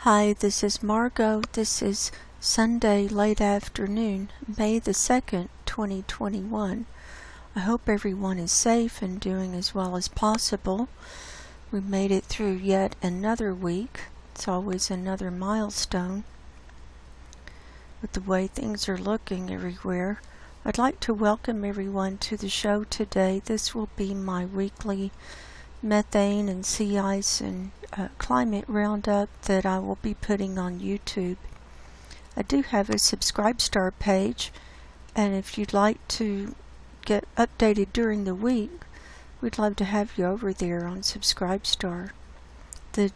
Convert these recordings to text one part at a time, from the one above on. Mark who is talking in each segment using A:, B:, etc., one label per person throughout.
A: Hi, this is Margo. This is Sunday late afternoon, May the 2nd, 2021. I hope everyone is safe and doing as well as possible. We made it through yet another week. It's always another milestone with the way things are looking everywhere. I'd like to welcome everyone to the show today. This will be my weekly methane and sea ice and climate roundup that I will be putting on YouTube. I do have a Subscribestar page, and if you'd like to get updated during the week, we'd love to have you over there on Subscribestar. The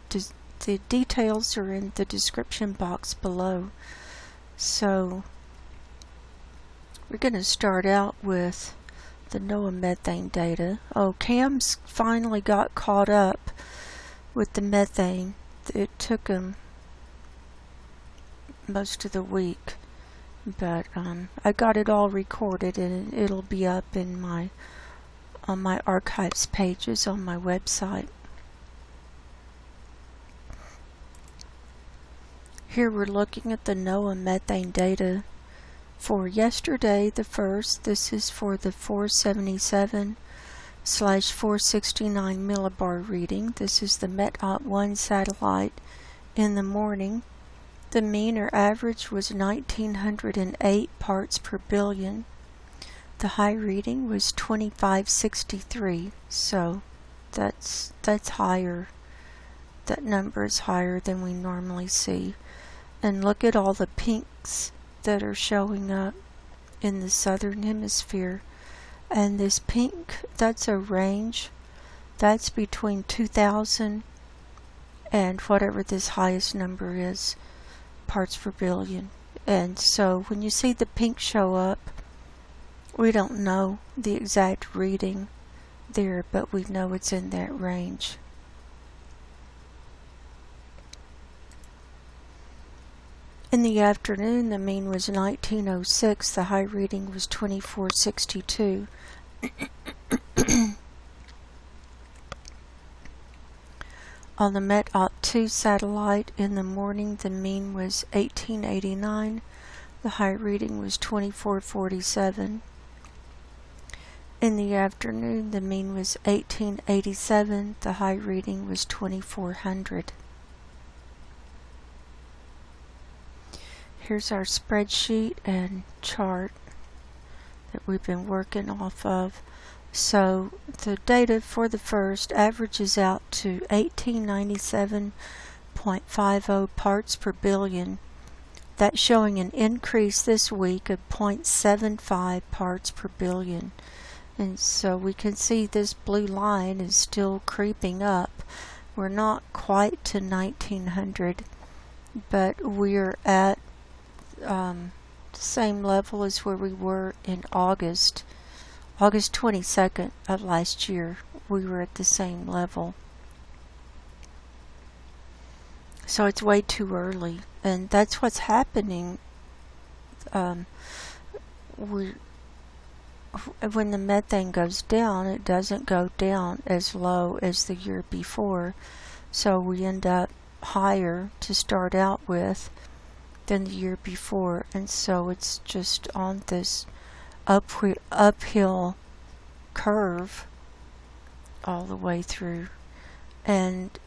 A: details are in the description box below. So we're going to start out with the NOAA methane data. CAMS finally got caught up with the methane. It took them most of the week, but I got it all recorded and it'll be up in on my archives pages on my website. Here we're looking at the NOAA methane data for yesterday, the 1st. This is for the 477/469 millibar reading. This is the MET-OT1 satellite in the morning. The mean or average was 1908 parts per billion. The high reading was 2563, so that's higher. That number is higher than we normally see. And look at all the pinks that are showing up in the southern hemisphere. And this pink, that's a range. That's between 2000 and whatever this highest number is, parts per billion. And so when you see the pink show up, we don't know the exact reading there, but we know it's in that range. In the afternoon, the mean was 1906. The high reading was 2462. On the MET-OT2 satellite in the morning, the mean was 1889. The high reading was 2447. In the afternoon, the mean was 1887. The high reading was 2400. Here's our spreadsheet and chart that we've been working off of. So the data for the first averages out to 1897.50 parts per billion. That's showing an increase this week of 0.75 parts per billion. And so we can see this blue line is still creeping up. We're not quite to 1900, but we're at the same level as where we were in August 22nd of last year. We were at the same level. So it's way too early, and that's what's happening. When the methane goes down, it doesn't go down as low as the year before, so we end up higher to start out with than the year before, and so it's just on this uphill curve all the way through. And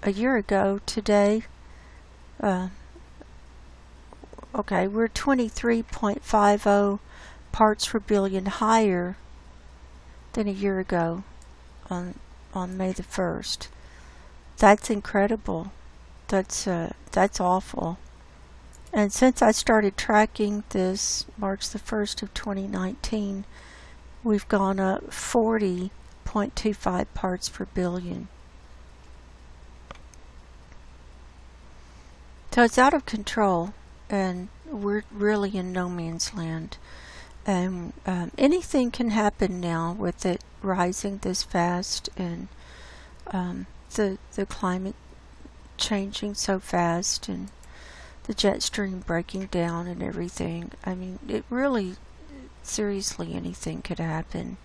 A: a year ago today, we're 23.50 parts per billion higher than a year ago on May the 1st. That's incredible. That's awful. And since I started tracking this March the 1st of 2019, we've gone up 40.25 parts per billion. So it's out of control, and we're really in no man's land. And anything can happen now with it rising this fast, and the climate changing so fast, and the jet stream breaking down and everything. I mean, it really, seriously, anything could happen.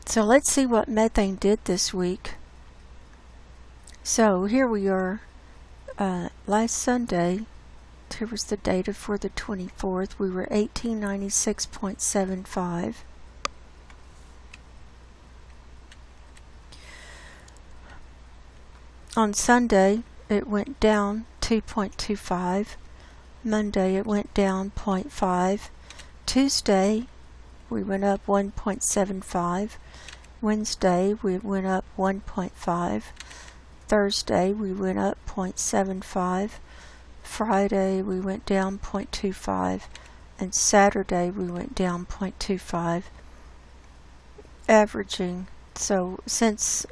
A: So let's see what methane did this week. So here we are, last Sunday. Here was the data for the 24th. We were 1896.75. On Sunday, it went down 2.25. Monday, it went down 0.5. Tuesday, we went up 1.75. Wednesday, we went up 1.5. Thursday, we went up 0.75. Friday, we went down 0.25. And Saturday, we went down 0.25. Averaging, so since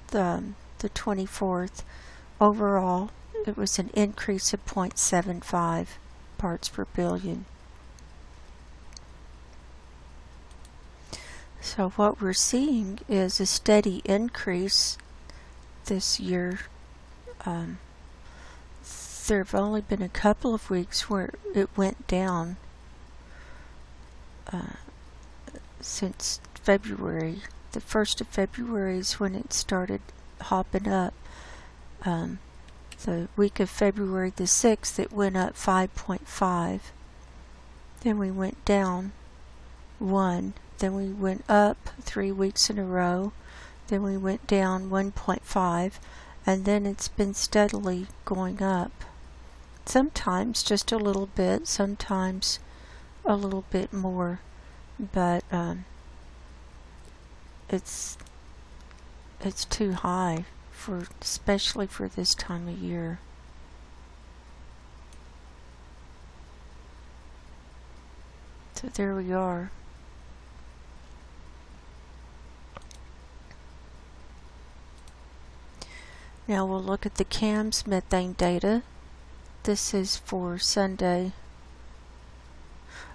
A: the 24th, overall, it was an increase of 0.75 parts per billion. So what we're seeing is a steady increase this year. There have only been a couple of weeks where it went down since February. The 1st of February is when it started hopping up. The week of February the 6th, it went up 5.5. Then we went down 1. Then we went up 3 weeks in a row. Then we went down 1.5. And then it's been steadily going up. Sometimes just a little bit, sometimes a little bit more. But it's too high, especially for this time of year. So there we are. Now we'll look at the CAMS methane data. This is for Sunday.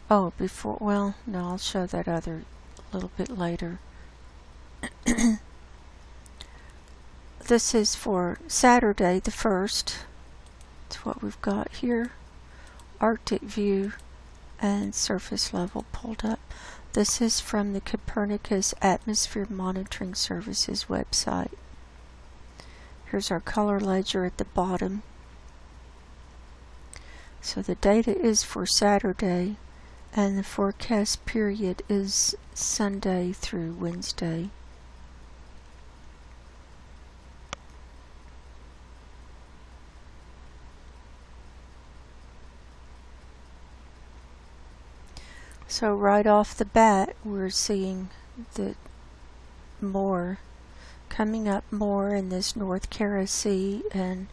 A: Oh, no, I'll show that other a little bit later. This is for Saturday the 1st. That's what we've got here. Arctic view and surface level pulled up. This is from the Copernicus Atmosphere Monitoring Services website. Here's our color ledger at the bottom. So the data is for Saturday, and the forecast period is Sunday through Wednesday. So right off the bat, we're seeing that coming up more in this North Kara Sea and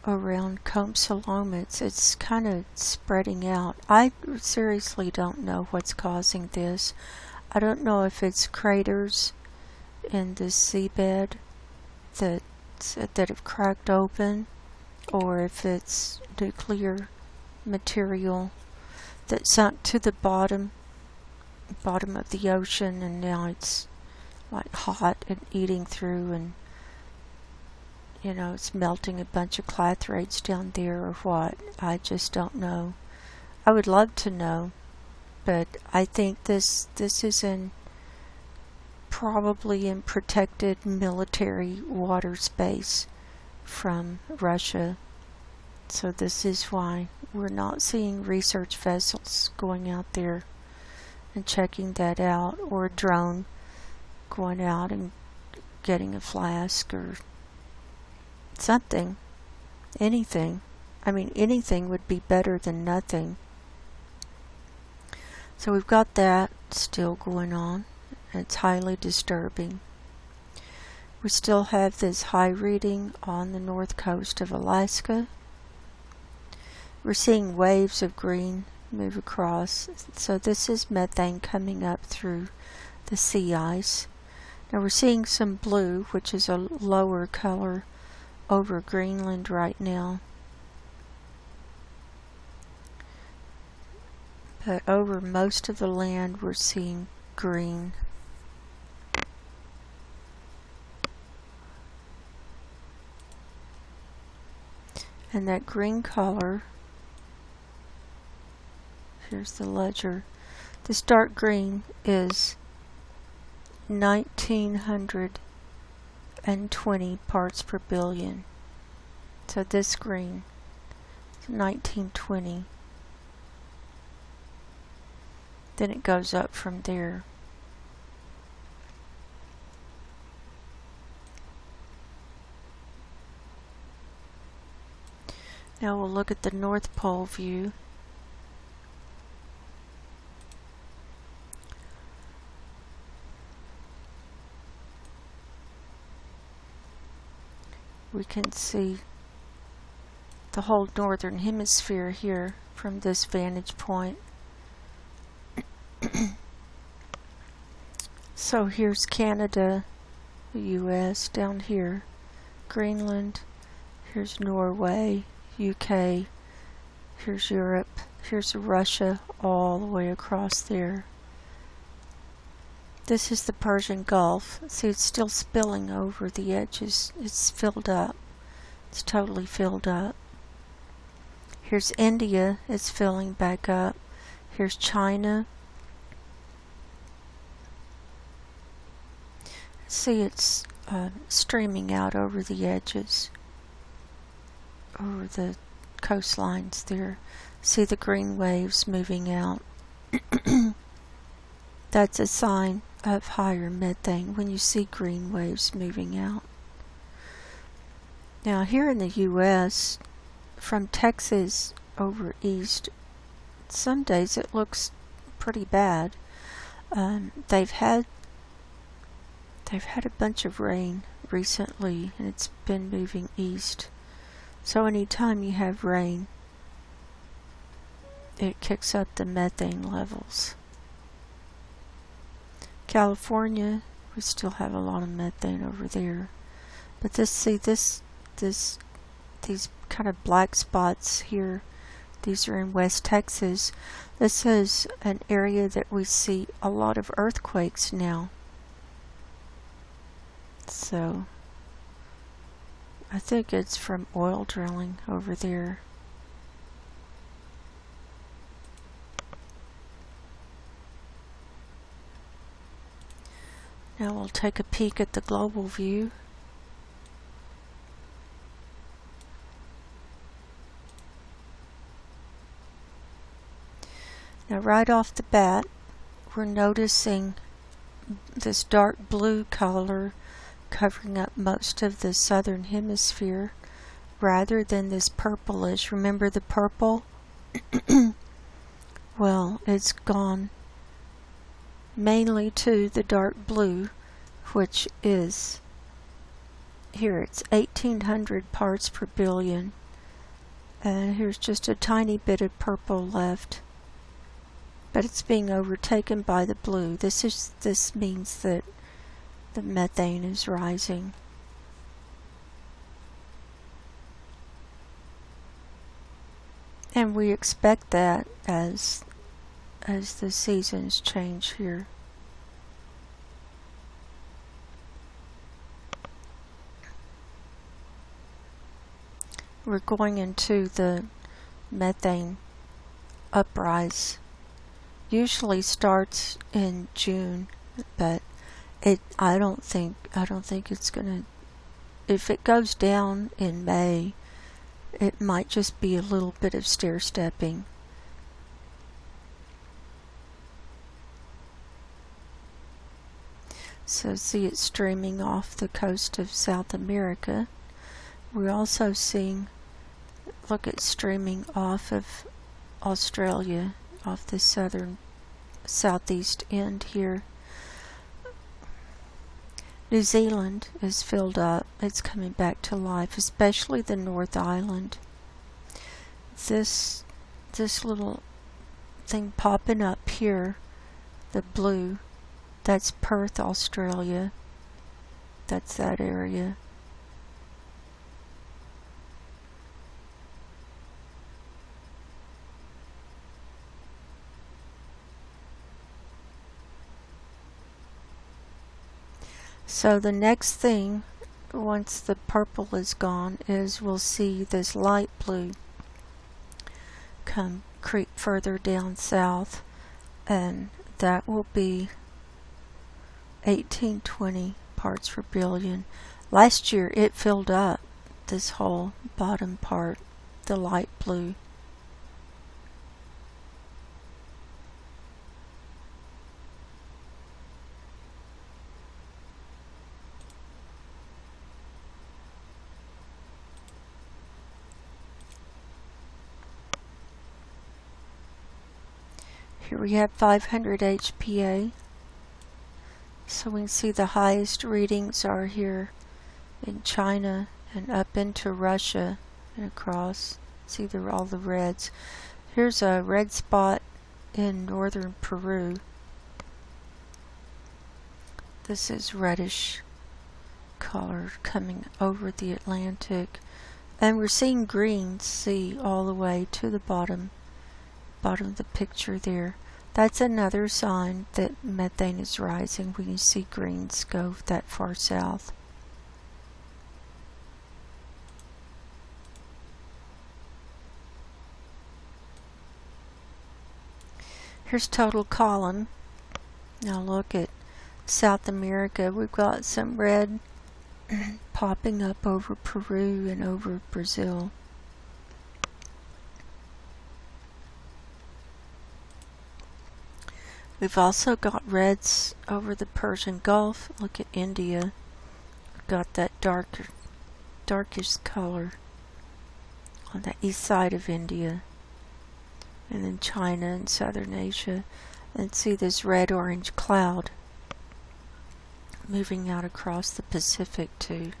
A: around Compsolomus. It's kind of spreading out. I seriously don't know what's causing this. I don't know if it's craters in the seabed that have cracked open, or if it's nuclear material that sunk to the bottom of the ocean, and now it's like hot and eating through, and it's melting a bunch of clathrates down there, or what. I just don't know. I would love to know, but I think this is probably in protected military water space from Russia. So this is why we're not seeing research vessels going out there and checking that out, or a drone going out and getting a flask or something. Anything. I mean, anything would be better than nothing. So we've got that still going on. It's highly disturbing. We still have this high reading on the north coast of Alaska. We're seeing waves of green move across. So this is methane coming up through the sea ice. Now we're seeing some blue, which is a lower color, over Greenland right now. But over most of the land we're seeing green. And that green color, here's the ledger, this dark green is 1900 and 20 parts per billion. So this green is 1920. Then it goes up from there. Now we'll look at the North Pole view. We can see the whole northern hemisphere here from this vantage point. So here's Canada, the US down here, Greenland, here's Norway, UK, here's Europe, here's Russia all the way across there. This is the Persian Gulf. See, it's still spilling over the edges. It's filled up. It's totally filled up. Here's India. It's filling back up. Here's China. See, it's streaming out over the edges, over the coastlines there. See the green waves moving out. That's a sign of higher methane when you see green waves moving out. Now here in the US, from Texas over east, some days it looks pretty bad. They've had a bunch of rain recently, and it's been moving east. So anytime you have rain, it kicks up the methane levels. California, we still have a lot of methane over there. But these kind of black spots here, these are in West Texas. This is an area that we see a lot of earthquakes now. So I think it's from oil drilling over there. Now we'll take a peek at the global view. Now right off the bat, we're noticing this dark blue color covering up most of the southern hemisphere rather than this purplish. Remember the purple? Well, it's gone mainly to the dark blue, which is here, it's 1800 parts per billion, and here's just a tiny bit of purple left, but it's being overtaken by the blue. This means that the methane is rising. And we expect that as the seasons change here. We're going into the methane uprise. Usually starts in June, but I don't think it's gonna. If it goes down in May, it might just be a little bit of stair stepping. So see it streaming off the coast of South America. We're also seeing, look, it's streaming off of Australia, off the southeast end here. New Zealand is filled up. It's coming back to life, especially the North Island. This little thing popping up here, the blue, that's Perth, Australia. That's that area. So the next thing, once the purple is gone, is we'll see this light blue creep further down south, and that will be 1820 parts per billion. Last year it filled up this whole bottom part, the light blue. Here we have 500 HPA. So we can see the highest readings are here in China and up into Russia and across. See all the reds. Here's a red spot in northern Peru. This is reddish color coming over the Atlantic. And we're seeing greens, see, all the way to the bottom of the picture there. That's another sign that methane is rising when you see greens go that far south. Here's total column. Now look at South America. We've got some red popping up over Peru and over Brazil. We've also got reds over the Persian Gulf. Look at India. We've got that darkish color on the east side of India. And then China and Southern Asia. And see this red-orange cloud moving out across the Pacific too.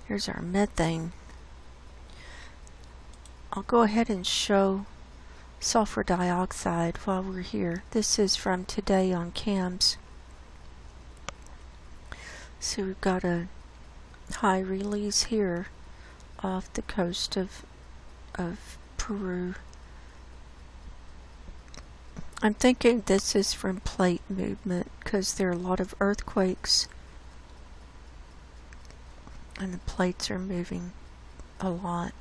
A: Here's our methane. I'll go ahead and show sulfur dioxide while we're here. This is from today on CAMS. So we've got a high release here off the coast of Peru. I'm thinking this is from plate movement because there are a lot of earthquakes and the plates are moving a lot.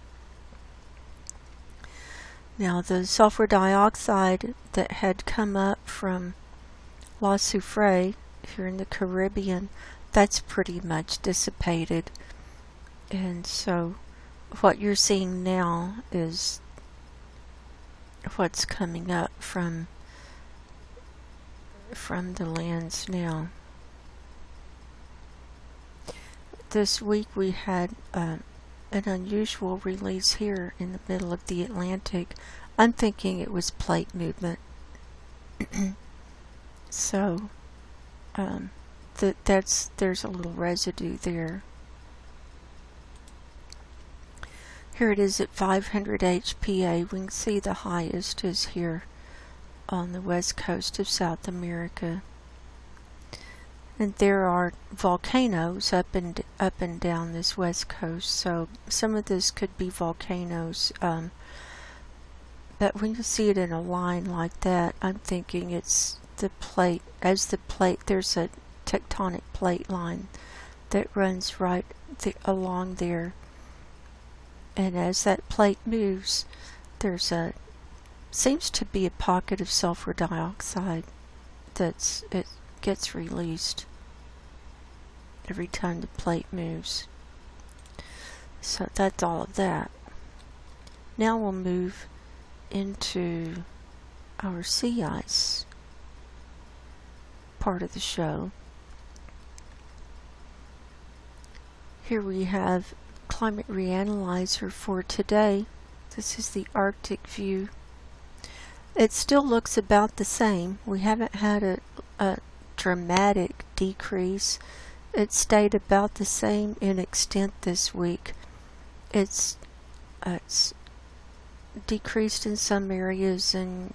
A: Now the sulfur dioxide that had come up from La Soufre here in the Caribbean, that's pretty much dissipated. And so what you're seeing now is what's coming up from the lands now. This week we had an unusual release here in the middle of the Atlantic. I'm thinking it was plate movement. So there's a little residue there. Here it is at 500 HPA. We can see the highest is here on the west coast of South America. And there are volcanoes up and down this west coast, so some of this could be volcanoes. But when you see it in a line like that, I'm thinking it's the plate. There's a tectonic plate line that runs right along there. And as that plate moves, seems to be a pocket of sulfur dioxide it gets released every time the plate moves. So that's all of that. Now we'll move into our sea ice part of the show. Here we have Climate Reanalyzer for today. This is the Arctic view. It still looks about the same. We haven't had a dramatic decrease. It stayed about the same in extent this week. It's decreased in some areas and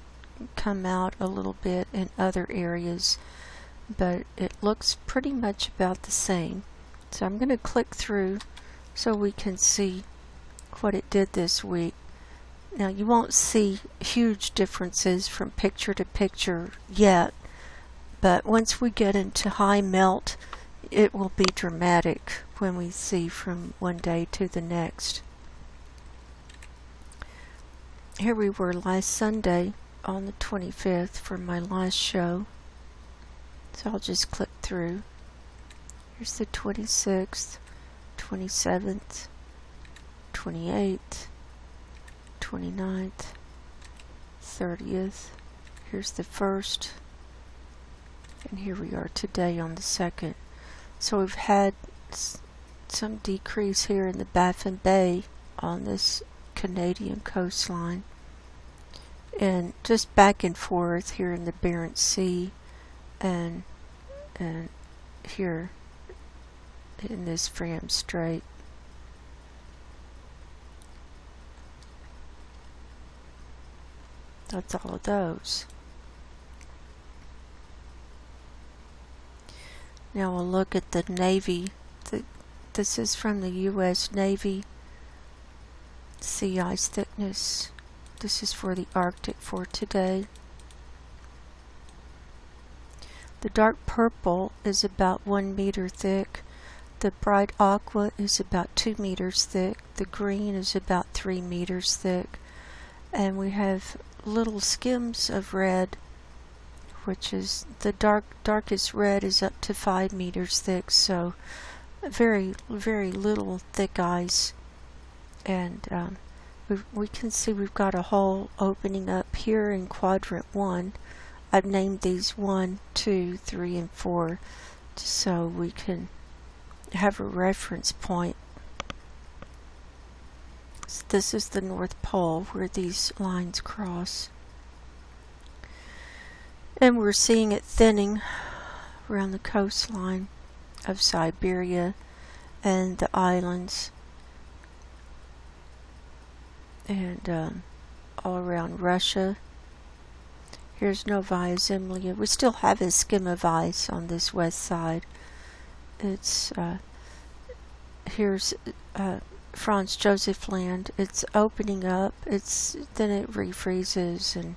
A: come out a little bit in other areas, but it looks pretty much about the same. So I'm going to click through so we can see what it did this week. Now you won't see huge differences from picture to picture yet, but once we get into high melt, it will be dramatic when we see from one day to the next. Here we were last Sunday on the 25th for my last show. So I'll just click through. Here's the 26th, 27th, 28th, 29th, 30th. Here's the 1st. And here we are today on the 2nd. So we've had some decrease here in the Baffin Bay on this Canadian coastline. And just back and forth here in the Barents Sea and here in this Fram Strait. That's all of those. Now we'll look at the Navy. This is from the U.S. Navy sea ice thickness. This is for the Arctic for today. The dark purple is about 1 meter thick. The bright aqua is about 2 meters thick. The green is about 3 meters thick. And we have little skims of red, which is the darkest red is up to 5 meters thick, so very little thick ice. And we can see we've got a hole opening up here in quadrant 1. I've named these 1, 2, 3, and 4 so we can have a reference point. So this is the North Pole where these lines cross. And we're seeing it thinning around the coastline of Siberia and the islands and all around Russia. Here's Novaya Zemlya. We still have a skim of ice on this west side. It's here's Franz Josef Land. It's opening up. Then it refreezes and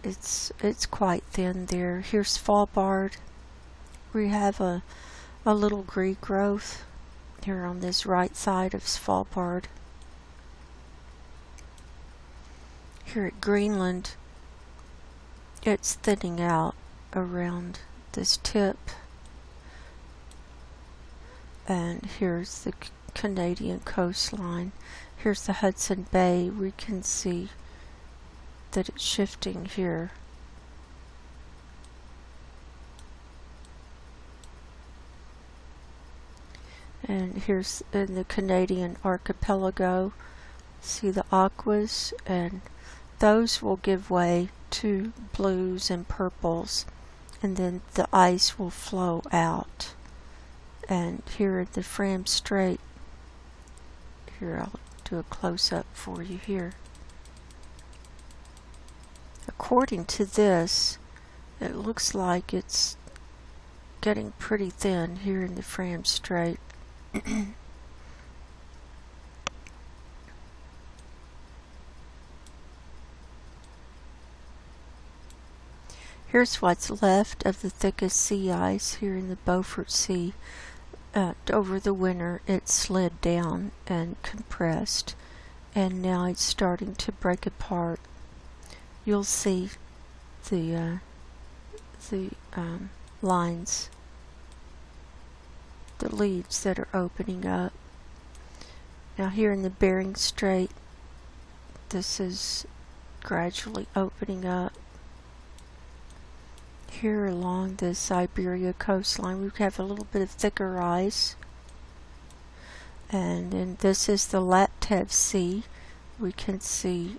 A: it's quite thin there. Here's Svalbard. We have a little green growth here on this right side of Svalbard. Here at Greenland, it's thinning out around this tip. And here's the Canadian coastline. Here's the Hudson Bay. We can see that it's shifting here. And here's in the Canadian archipelago. See the aquas, and those will give way to blues and purples, and then the ice will flow out. And here at the Fram Strait, here I'll do a close-up for you here. According to this, it looks like it's getting pretty thin here in the Fram Strait. Here's what's left of the thickest sea ice here in the Beaufort Sea. Over the winter it slid down and compressed, and now it's starting to break apart. You'll see the lines, the leads that are opening up. Now here in the Bering Strait, this is gradually opening up. Here along the Siberia coastline, we have a little bit of thicker ice. And then this is the Laptev Sea. We can see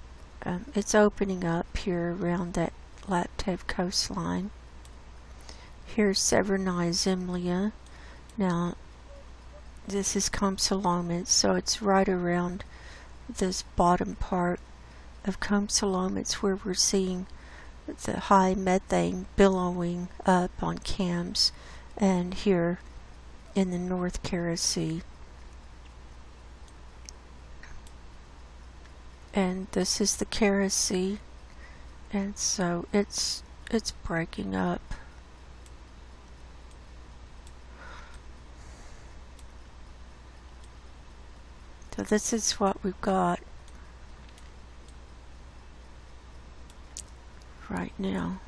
A: it's opening up here around that Laptev coastline. Here's Severnaya Zemlya. Now, this is Komsomolets, so it's right around this bottom part of Komsomolets where we're seeing the high methane billowing up on CAMS, and here in the North Kara Sea. And this is the Kara Sea, and so it's breaking up. So this is what we've got right now.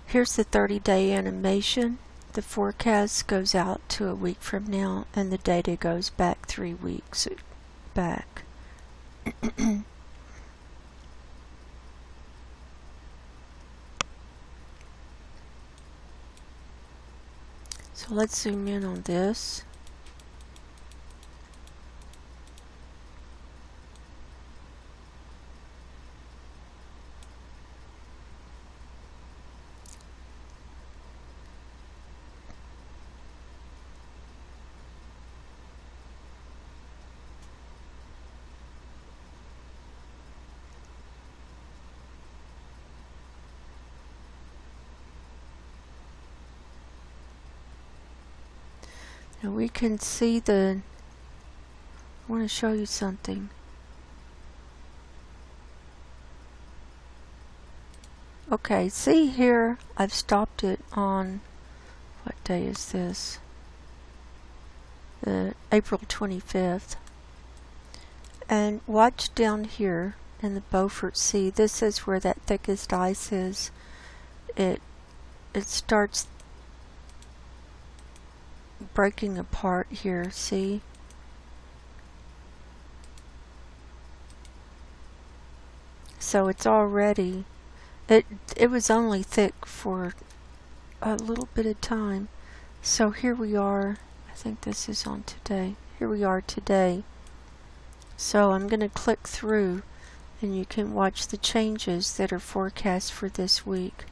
A: Here's the 30-day animation. The forecast goes out to a week from now, and the data goes back 3 weeks back. So let's zoom in on this. Now we can see I want to show you something. Okay, see here, I've stopped it on, what day is this? April 25th. And watch down here in the Beaufort Sea. This is where that thickest ice is. It starts breaking apart here, see? So it's already, it was only thick for a little bit of time. So here we are, I think this is on today. Here we are today. So I'm going to click through and you can watch the changes that are forecast for this week.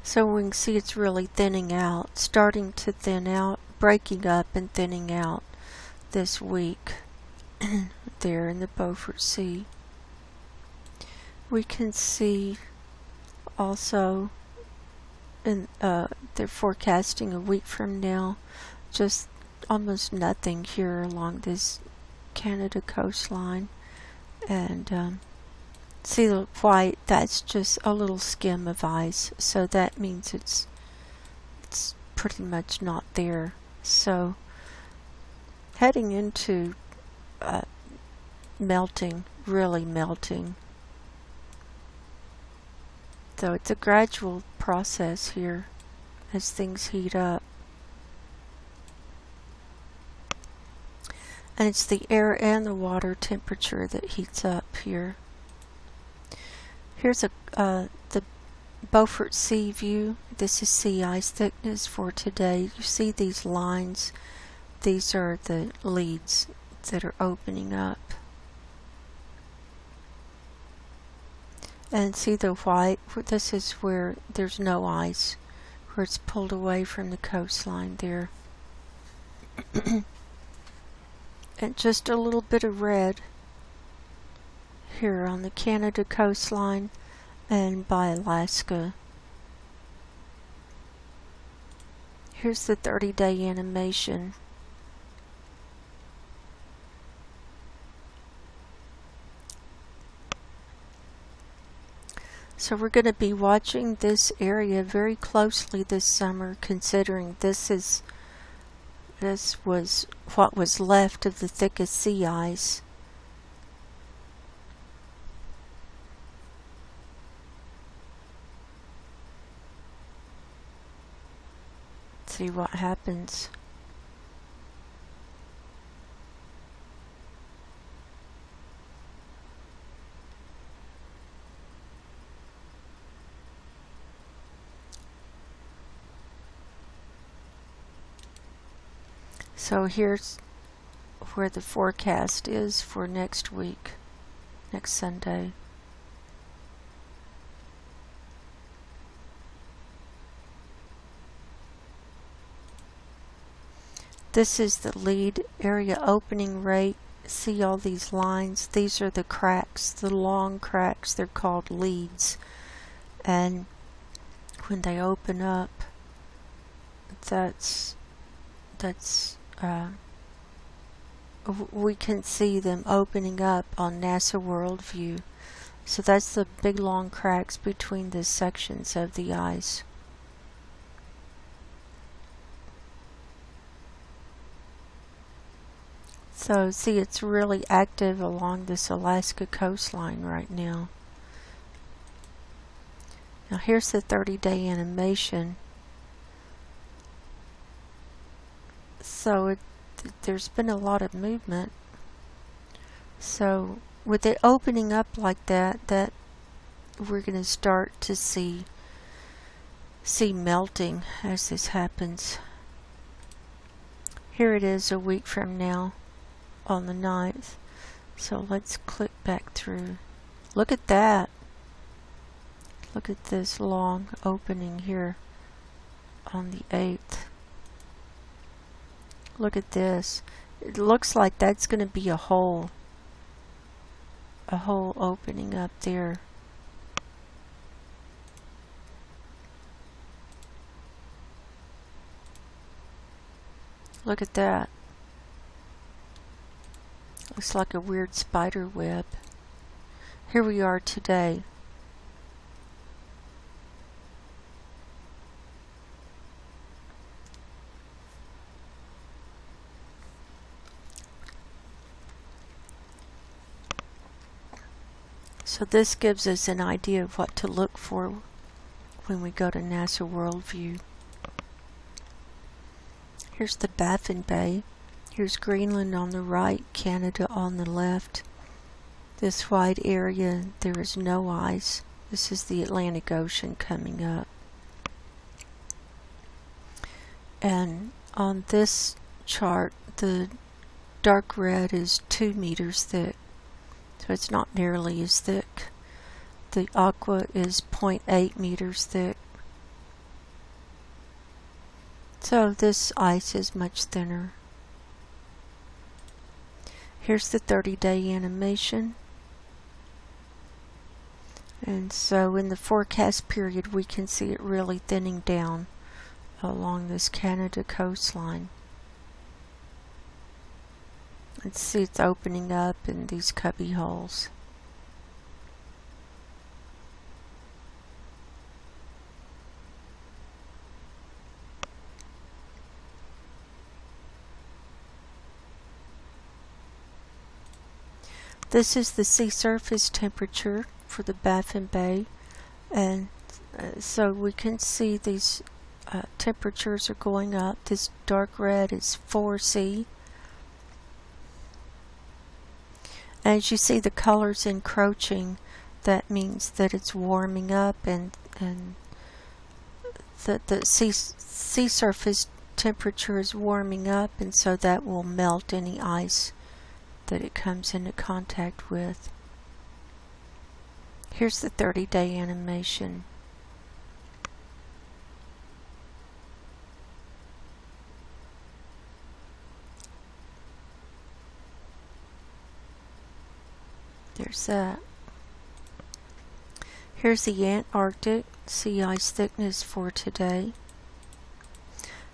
A: So we can see it's really thinning out, starting to thin out, breaking up and thinning out this week there in the Beaufort Sea. We can see also they're forecasting a week from now just almost nothing here along this Canada coastline, and see the white, that's just a little skim of ice, so that means it's pretty much not there. So heading into melting, really melting. So it's a gradual process here as things heat up. And it's the air and the water temperature that heats up here. Here's the Beaufort Sea view. This is sea ice thickness for today. You see these lines. These are the leads that are opening up. And see the white? This is where there's no ice, where it's pulled away from the coastline there. And just a little bit of red here on the Canada coastline and by Alaska. Here's the 30-day animation. So we're going to be watching this area very closely this summer, considering this was what was left of the thickest sea ice. See what happens. So here's where the forecast is for next week, next Sunday. This is the lead area opening rate. See all these lines? These are the cracks, the long cracks. They're called leads. And when they open up, we can see them opening up on NASA World View. So that's the big long cracks between the sections of the ice. So see, it's really active along this Alaska coastline right now. Now here's the 30-day animation. So there's been a lot of movement. So with it opening up like that, we're going to start to see melting as this happens. Here it is a week from now on the 9th. So let's click back through. Look at that. Look at this long opening here on the 8th. Look at this. It looks like that's going to be a hole opening up there. Look at that. Looks like a weird spider web. Here we are today. So this gives us an idea of what to look for when we go to NASA Worldview. Here's the Baffin Bay. Here's Greenland on the right, Canada on the left. This wide area, there is no ice. This is the Atlantic Ocean coming up. And on this chart, the dark red is 2 meters thick. So it's not nearly as thick. The aqua is 0.8 meters thick. So this ice is much thinner. Here's the 30-day animation. And so in the forecast period we can see it really thinning down along this Canada coastline. Let's see, it's opening up in these cubby holes. This is the sea surface temperature for the Baffin Bay, and so we can see these temperatures are going up. This dark red is 4C. As you see the colors encroaching, that means that it's warming up, and that the sea surface temperature is warming up, and so that will melt any ice that it comes into contact with. Here's the 30-day animation. There's that. Here's the Antarctic sea ice thickness for today.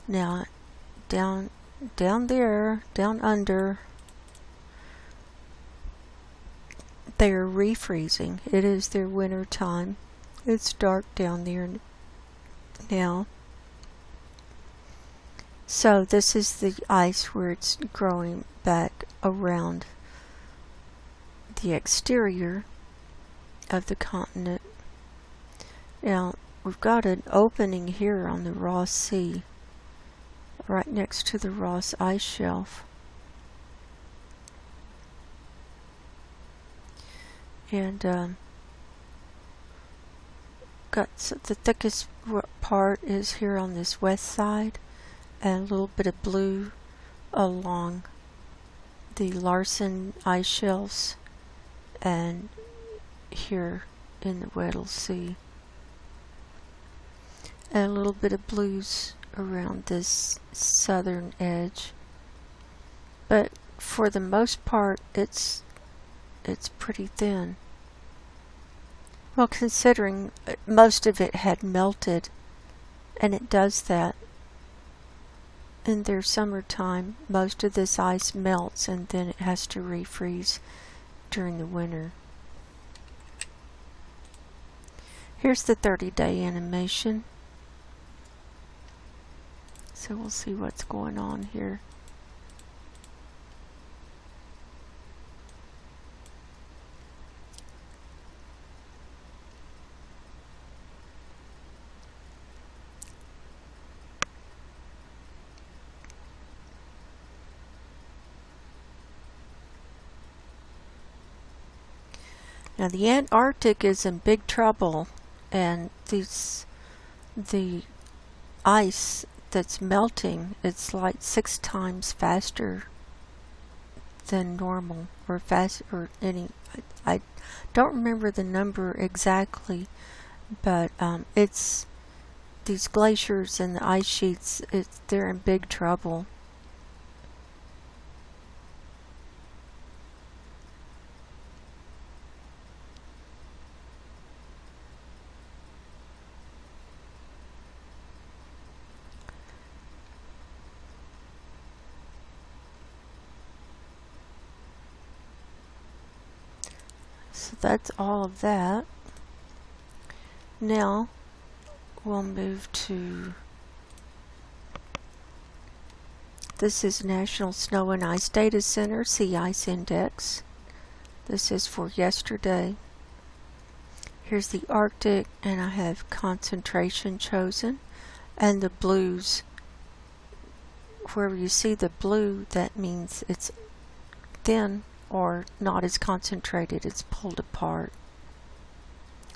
A: Now, down there, down under, they're refreezing. It is their winter time. It's dark down there now. So this is the ice where it's growing back around the exterior of the continent. Now we've got an opening here on the Ross Sea, right next to the Ross ice shelf. And the thickest part is here on this west side, and a little bit of blue along the Larsen ice shelves and here in the Weddell Sea, and a little bit of blues around this southern edge. But for the most part it's pretty thin. Well, considering most of it had melted, and it does that. In their summertime, most of this ice melts and then it has to refreeze during the winter. Here's the 30-day animation. So we'll see what's going on here. Now the Antarctic is in big trouble, and the ice that's melting, it's like 6 times faster than normal, or fast, or any, I don't remember the number exactly, but it's these glaciers and the ice sheets, they're in big trouble. So that's all of that. Now we'll move to, this is National Snow and Ice Data Center Sea Ice Index. This is for yesterday. Here's the Arctic, and I have concentration chosen, and the blues. Wherever you see the blue, that means it's thin or not as concentrated, it's pulled apart.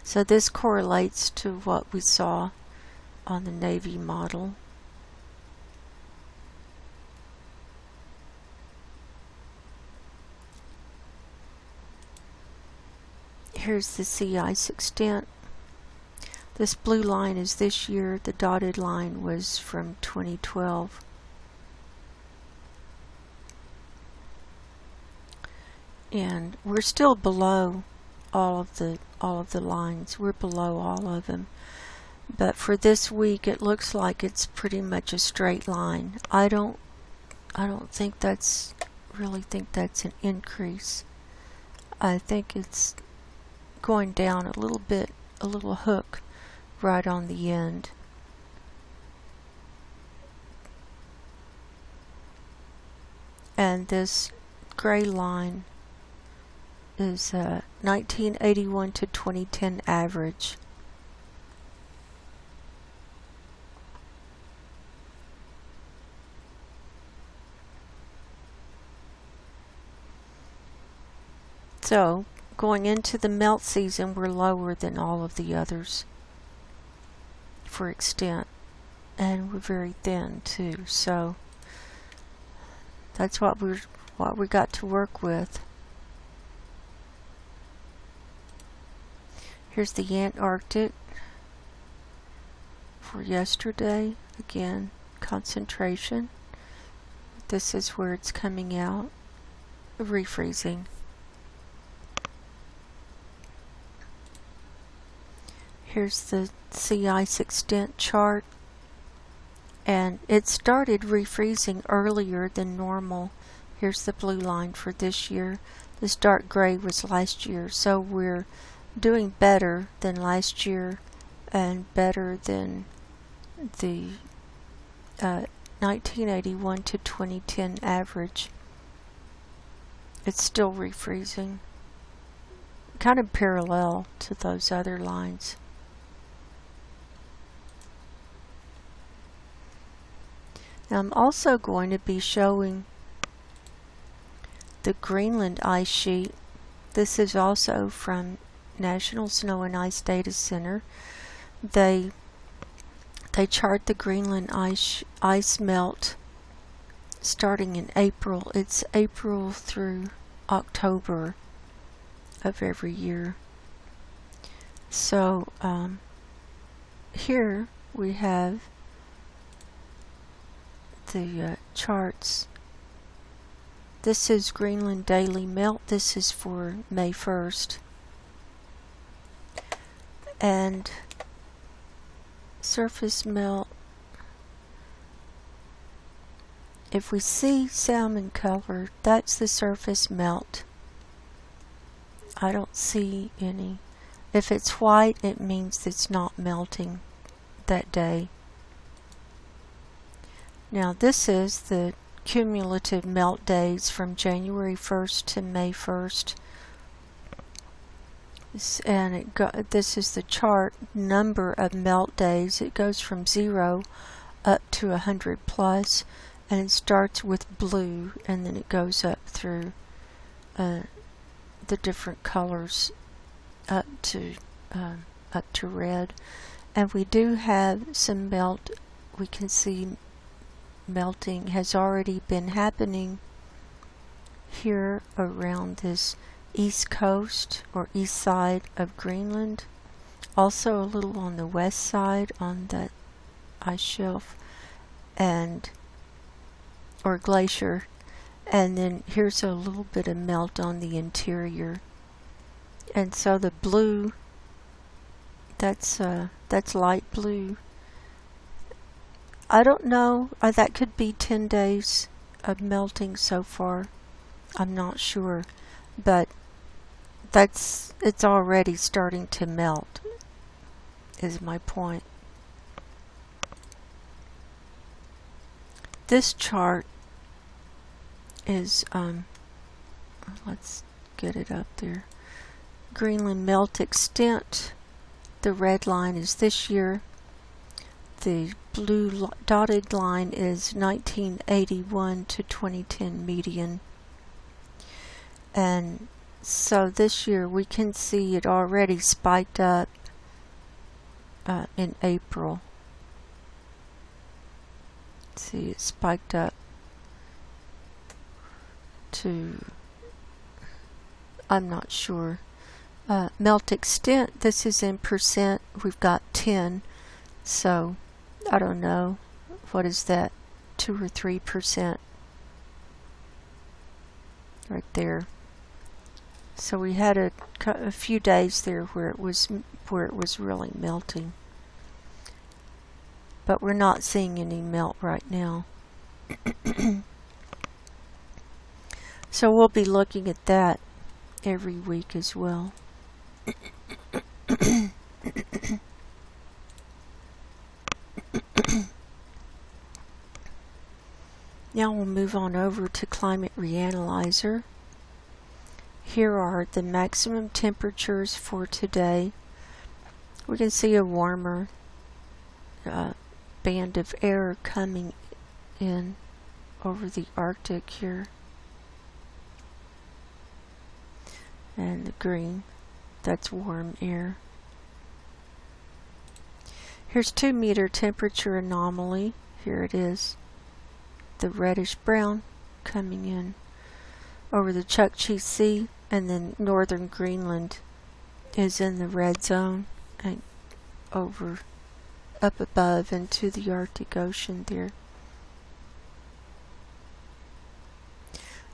A: So this correlates to what we saw on the Navy model. Here's the sea ice extent. This blue line is this year, the dotted line was from 2012. And we're still below all of the lines. We're below all of them. But for this week, it looks like it's pretty much a straight line. I don't think that's an increase. I think it's going down a little bit, a little hook right on the end. And this gray line is 1981 to 2010 average. So, going into the melt season, we're lower than all of the others for extent, and we're very thin too. So that's what we got to work with. Here's the Antarctic for yesterday. Again, concentration. This is where it's coming out, refreezing. Here's the sea ice extent chart, and it started refreezing earlier than normal. Here's the blue line for this year. This dark gray was last year, so we're doing better than last year and better than the 1981 to 2010 average. It's still refreezing, kind of parallel to those other lines. Now I'm also going to be showing the Greenland ice sheet. This is also from National Snow and Ice Data Center. They chart the Greenland ice melt starting in April. It's April through October of every year. So here we have the charts. This is Greenland daily melt. This is for May 1st. And surface melt, if we see salmon color, that's the surface melt. I don't see any. If it's white, it means it's not melting that day. Now this is the cumulative melt days from January 1st to May 1st. And this is the chart number of melt days. It goes from 0 up to 100 plus, and it starts with blue, and then it goes up through the different colors up to red, and we do have some melt. We can see melting has already been happening here around this east coast or east side of Greenland, also a little on the west side on that ice shelf and or glacier, and then here's a little bit of melt on the interior. And so the blue, that's light blue. I don't know, that could be 10 days of melting so far. I'm not sure, but it's already starting to melt, is my point. This chart is, let's get it up there. Greenland melt extent. The red line is this year. The blue dotted line is 1981 to 2010 median. And so this year we can see it already spiked up in April. See, it spiked up to, I'm not sure. Melt extent, this is in percent. We've got 10, so I don't know. What is that? 2 or 3% right there. So we had a few days there where it was really melting, but we're not seeing any melt right now. So we'll be looking at that every week as well. Now we'll move on over to Climate Reanalyzer. Here are the maximum temperatures for today. We can see a warmer band of air coming in over the Arctic here. And the green, that's warm air. Here's 2 meter temperature anomaly. Here it is. The reddish brown coming in over the Chukchi Sea, and then northern Greenland is in the red zone and over up above into the Arctic Ocean there.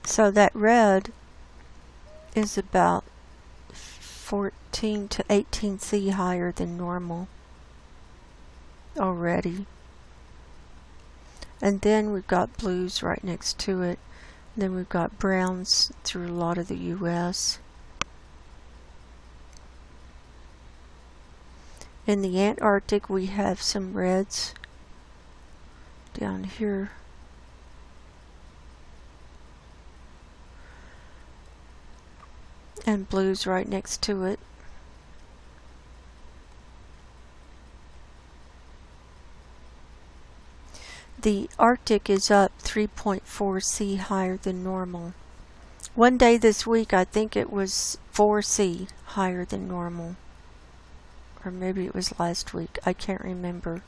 A: So that red is about 14 to 18 C higher than normal already. And then we've got blues right next to it. Then we've got browns through a lot of the U.S. In the Antarctic we have some reds down here. And blues right next to it. The Arctic is up 3.4 C higher than normal. One day this week I think it was 4 C higher than normal. Or maybe it was last week. I can't remember.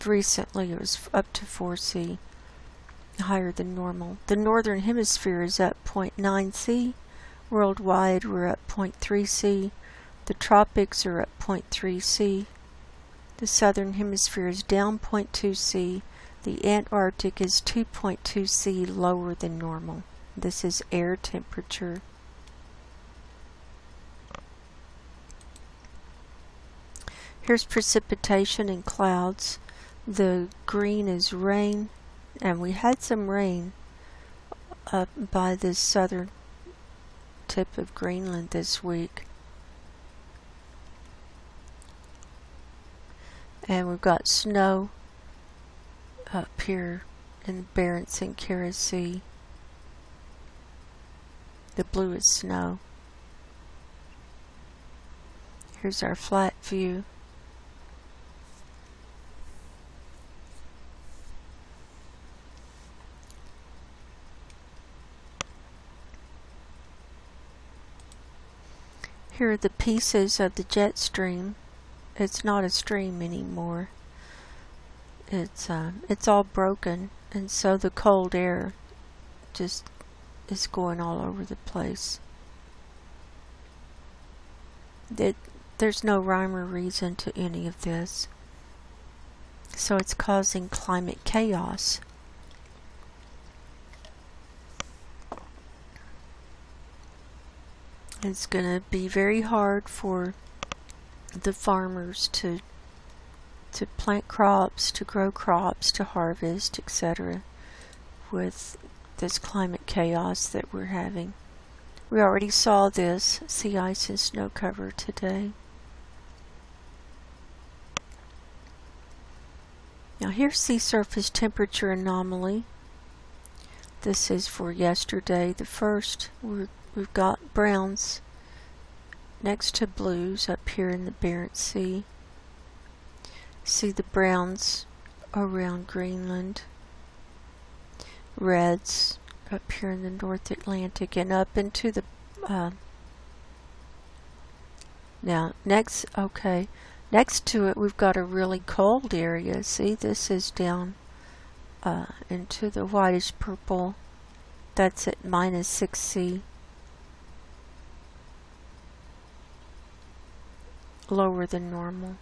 A: Recently it was up to 4 C higher than normal. The northern hemisphere is up 0.9 C. Worldwide we're up 0.3 C. The tropics are up 0.3 C. The southern hemisphere is down 0.2 C. The Antarctic is 2.2 C lower than normal. This is air temperature. Here's precipitation and clouds. The green is rain, and we had some rain up by the southern tip of Greenland this week. And we've got snow up here in the Barents and Kara Sea. The blue is snow. Here's our flat view. Here are the pieces of the jet stream. It's not a stream anymore. It's all broken, and so the cold air just is going all over the place. There's no rhyme or reason to any of this. So it's causing climate chaos. It's going to be very hard for the farmers to plant crops, to grow crops, to harvest, etc. with this climate chaos that we're having. We already saw this sea ice and snow cover today. Now here's sea surface temperature anomaly. This is for yesterday, the 1st. We've got browns next to blues up here in the Barents Sea. See the browns around Greenland. Reds up here in the North Atlantic and up into the now next to it we've got a really cold area. See, this is down into the whitish purple. That's at -6°C. Lower than normal.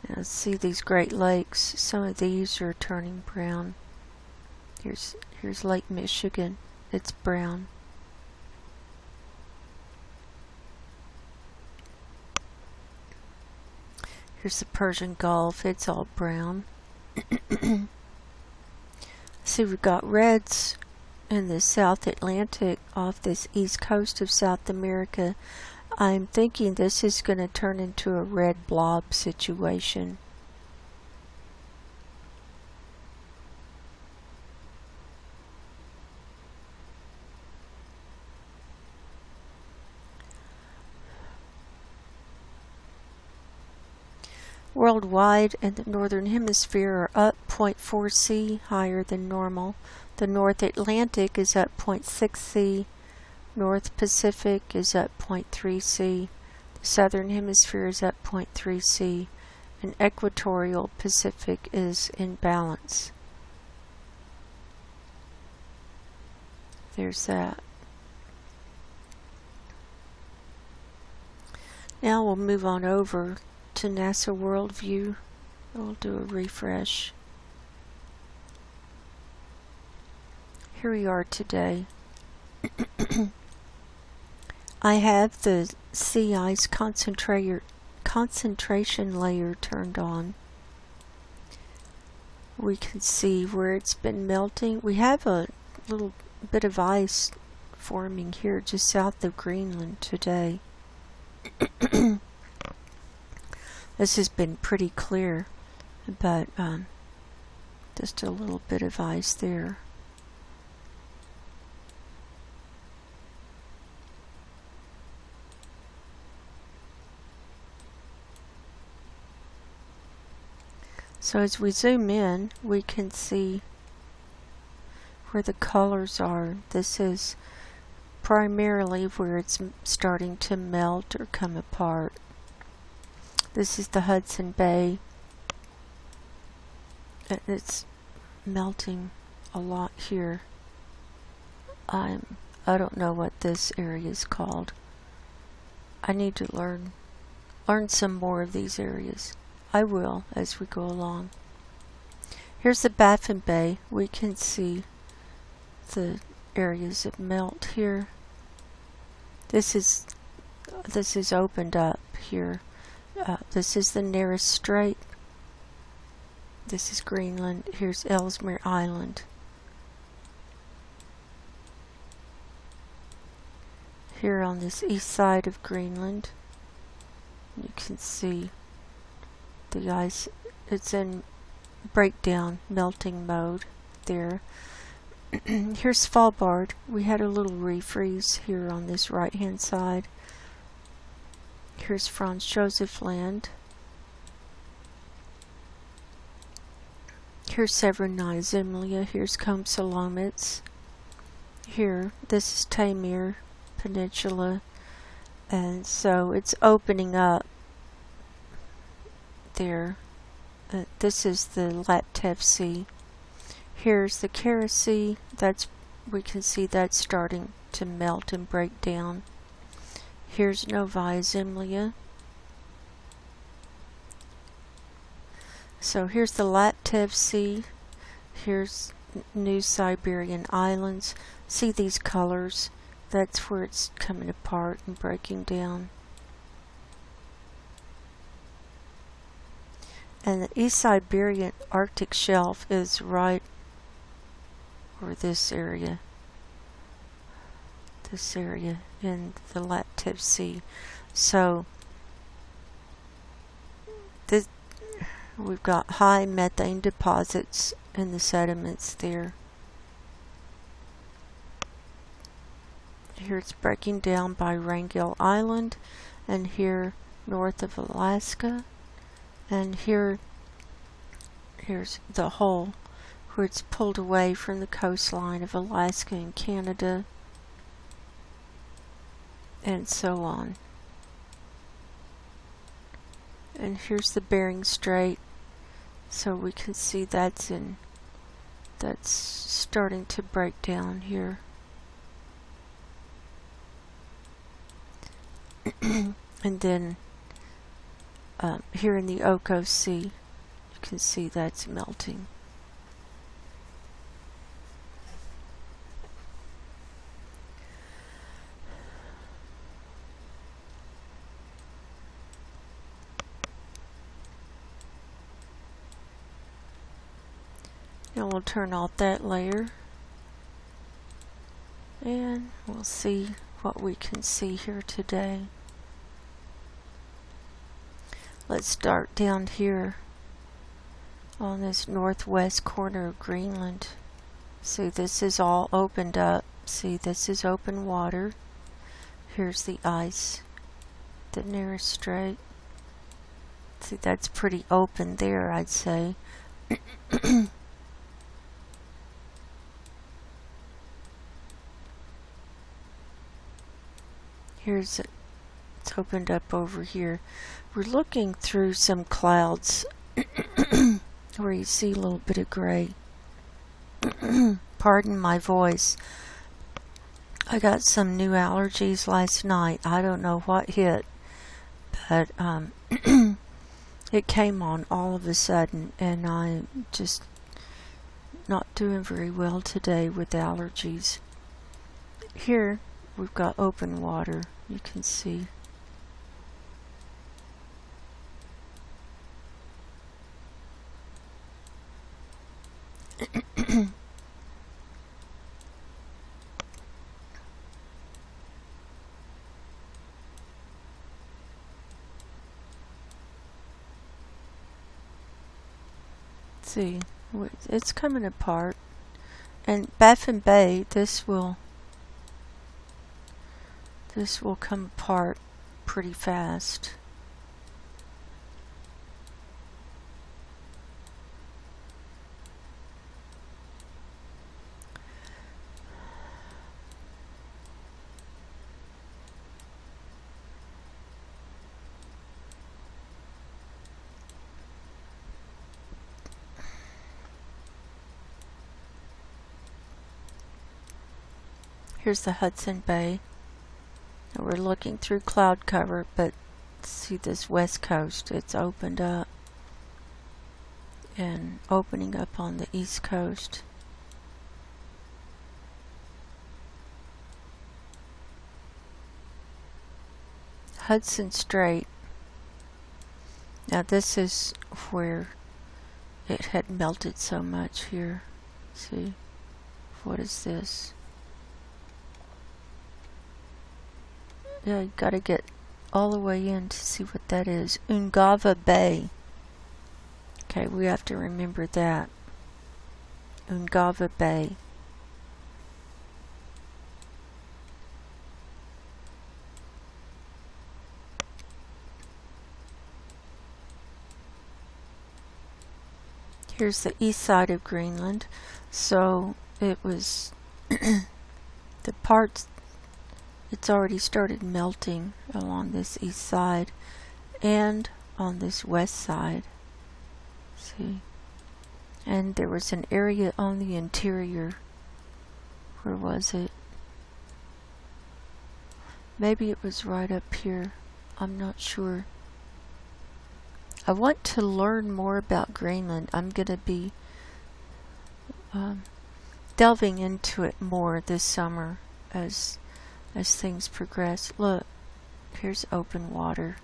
A: Now see these Great Lakes. Some of these are turning brown. Here's Lake Michigan. It's brown. Here's the Persian Gulf. It's all brown. See, we've got reds in the South Atlantic off this east coast of South America. I'm thinking this is going to turn into a red blob situation. Worldwide and the Northern Hemisphere are up 0.4°C higher than normal. The North Atlantic is up 0.6°C. North Pacific is up 0.3°C. The Southern Hemisphere is up 0.3°C. And Equatorial Pacific is in balance. There's that. Now we'll move on over to NASA Worldview. We'll do a refresh. Here we are today. I have the sea ice concentration layer turned on. We can see where it's been melting. We have a little bit of ice forming here just south of Greenland today. This has been pretty clear, but just a little bit of ice there. So as we zoom in, we can see where the colors are. This is primarily where it's starting to melt or come apart. This is the Hudson Bay. It's melting a lot here. I don't know what this area is called. I need to learn some more of these areas. I will as we go along. Here's the Baffin Bay. We can see the areas of melt here. This is opened up here. This is the nearest strait. This is Greenland. Here's Ellesmere Island. Here on this east side of Greenland, you can see the ice. It's in breakdown, melting mode there. Here's Svalbard. We had a little refreeze here on this right hand side. Here's Franz Josef Land. Here's Severnizimlia, here's Compsolomids. Here, this is Taimyr Peninsula, and so it's opening up there. This is the Laptev Sea. Here's the Kara Sea. We can see that's starting to melt and break down. Here's Novaya Zemlya. So here's the Laptev Sea. Here's New Siberian Islands. See these colors? That's where it's coming apart and breaking down. And the East Siberian Arctic Shelf is right over this area. This area in the Laptev Sea. So we've got high methane deposits in the sediments there. Here it's breaking down by Wrangel Island, and here north of Alaska, and here's the hole where it's pulled away from the coastline of Alaska and Canada, and so on. And here's the Bering Strait, so we can see that's starting to break down here. And then here in the Okhotsk Sea, you can see that's melting. Now we'll turn off that layer, and we'll see what we can see here today. Let's start down here on this northwest corner of Greenland. See, this is all opened up. See, this is open water. Here's the ice, the nearest strait. See, that's pretty open there, I'd say. It's opened up over here. We're looking through some clouds where you see a little bit of gray. Pardon my voice. I got some new allergies last night. I don't know what hit, but it came on all of a sudden, and I'm just not doing very well today with allergies. Here we've got open water, you can see. See, it's coming apart. And Baffin Bay, this will come apart pretty fast. Here's the Hudson Bay. And we're looking through cloud cover, but see this west coast, it's opened up and opening up on the east coast. Hudson Strait. Now this is where it had melted so much here. See, what is this? Yeah, you gotta get all the way in to see what that is. Ungava Bay. Okay, we have to remember that. Ungava Bay. Here's the east side of Greenland. So it was the parts, it's already started melting along this east side and on this west side. See? And there was an area on the interior. Where was it? Maybe it was right up here. I'm not sure. I want to learn more about Greenland. I'm going to be delving into it more this summer as things progress. Look, here's open water.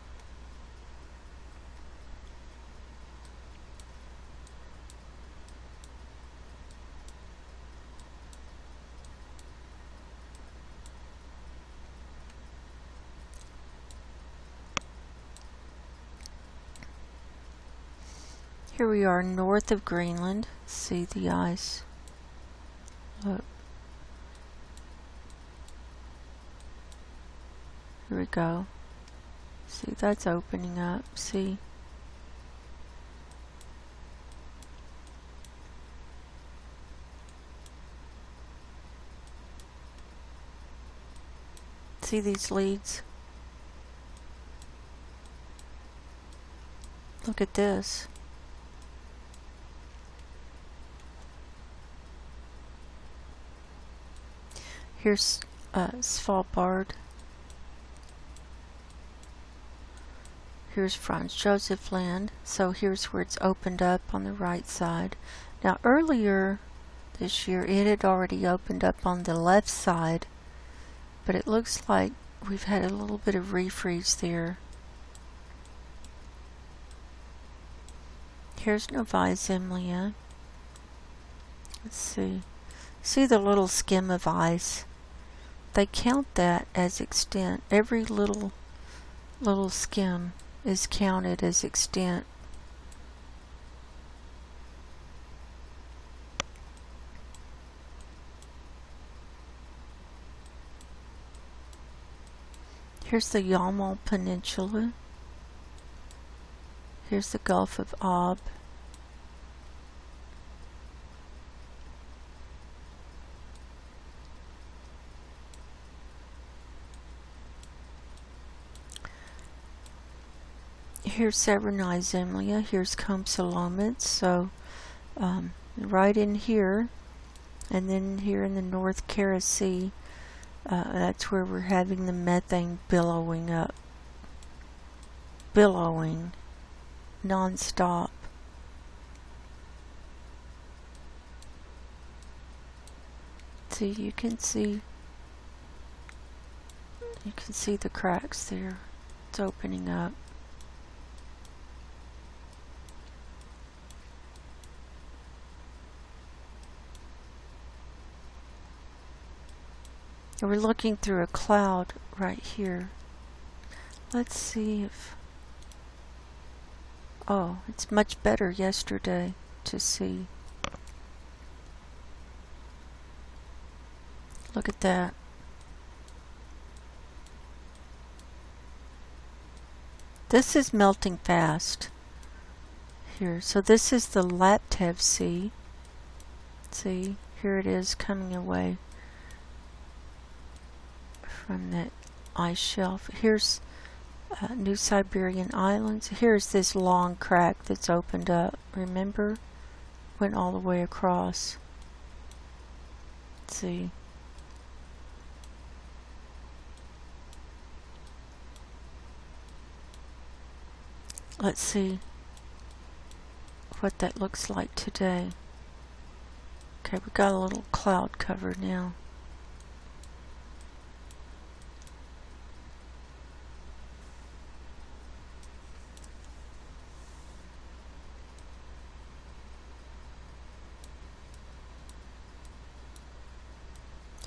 A: Here we are north of Greenland. See the ice. Look. Here we go. See, that's opening up. See? See these leads? Look at this. Here's Svalbard. Here's Franz Josef Land. So here's where it's opened up on the right side. Now earlier this year it had already opened up on the left side, but it looks like we've had a little bit of refreeze there. Here's Novaya Zemlya. Let's see. See the little skim of ice? They count that as extent. Every little skim is counted as extent. Here's the Yamal Peninsula. Here's the Gulf of Ob. Here's Severnaya Zemlya, here's Komsomolets, so right in here, and then here in the North Kara Sea, that's where we're having the methane billowing up. Billowing non-stop. See, you can see the cracks there. It's opening up. We're looking through a cloud right here. Let's see if... Oh, it's much better yesterday to see. Look at that. This is melting fast here. So this is the Laptev Sea. See, here it is coming away from that ice shelf. Here's New Siberian Islands. Here's this long crack that's opened up. Remember? Went all the way across. Let's see. Let's see what that looks like today. Okay, we got a little cloud cover now.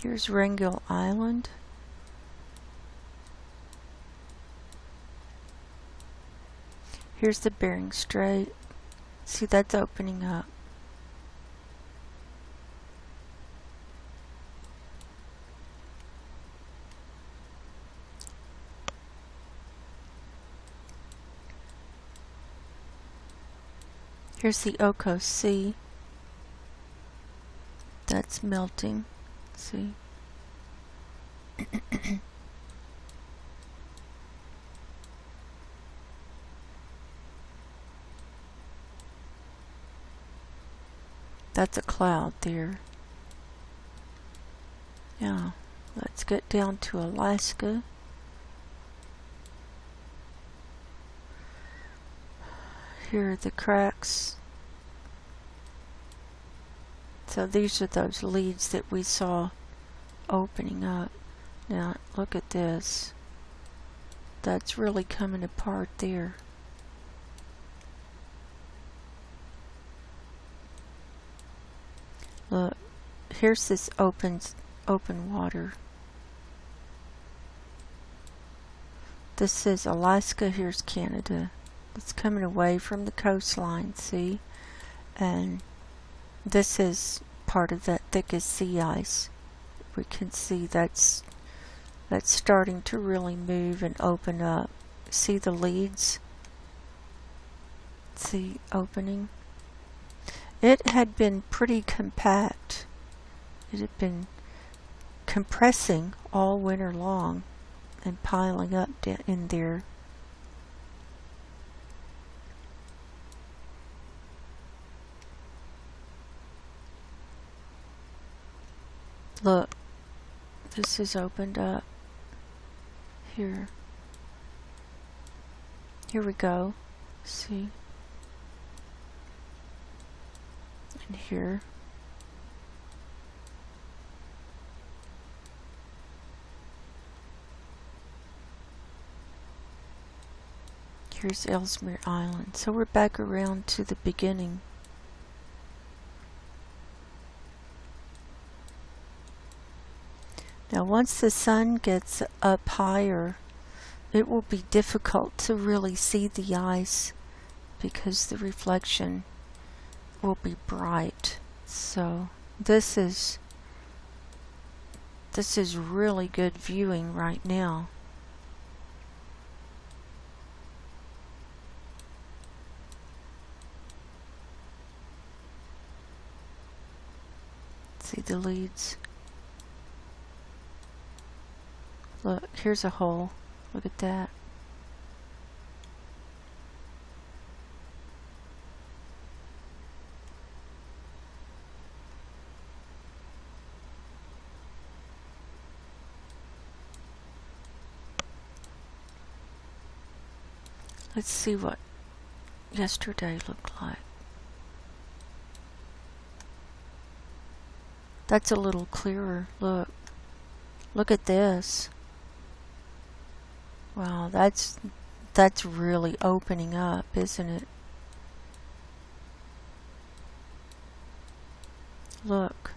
A: Here's Wrangel Island. Here's the Bering Strait. See, that's opening up. Here's the Oko Sea. That's melting. See? That's a cloud there. Now, let's get down to Alaska. Here are the cracks. So these are those leads that we saw opening up. Now, look at this. That's really coming apart there. Look, here's this open water. This is Alaska, here's Canada. It's coming away from the coastline, see? And this is part of that thickest sea ice. We can see that's starting to really move and open up. See the leads? See opening? It had been pretty compact. It had been compressing all winter long and piling up in there. Look, this is opened up. Here. Here we go. See? And here. Here's Ellesmere Island. So we're back around to the beginning. Now once the sun gets up higher, it will be difficult to really see the ice because the reflection will be bright. So this is really good viewing right now. See the leads? Look, here's a hole. Look at that. Let's see what yesterday looked like. That's a little clearer. Look. Look at this. Wow, that's really opening up, isn't it? Look.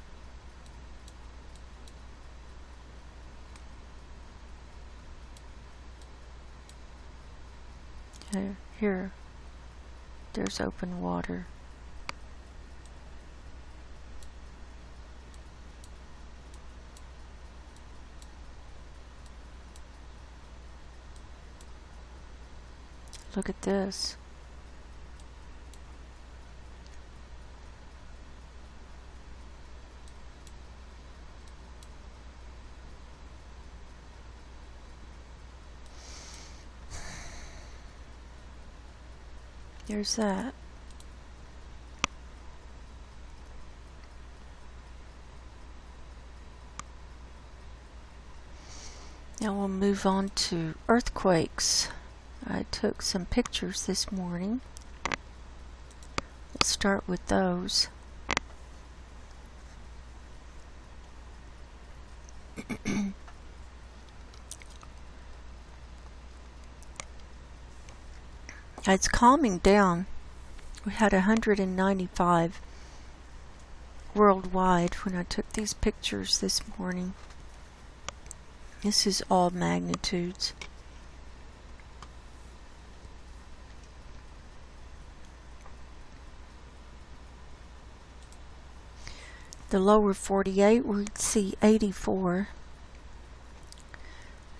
A: Here. There's open water. Look at this. There's that. Now we'll move on to earthquakes. I took some pictures this morning. We'll start with those. It's calming down. We had 195 worldwide when I took these pictures this morning. This is all magnitudes. The lower 48, we'd see 84.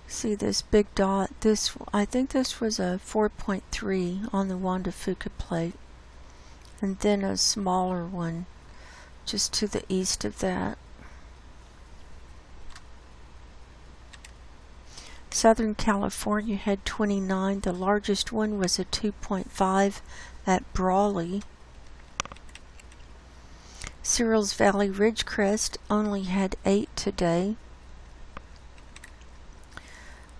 A: See this big dot? I think this was a 4.3 on the Wanda Fuca plate. and then a smaller one just to the east of that. Southern California had 29. The largest one was a 2.5 at Brawley. Searles Valley Ridgecrest only had 8 today.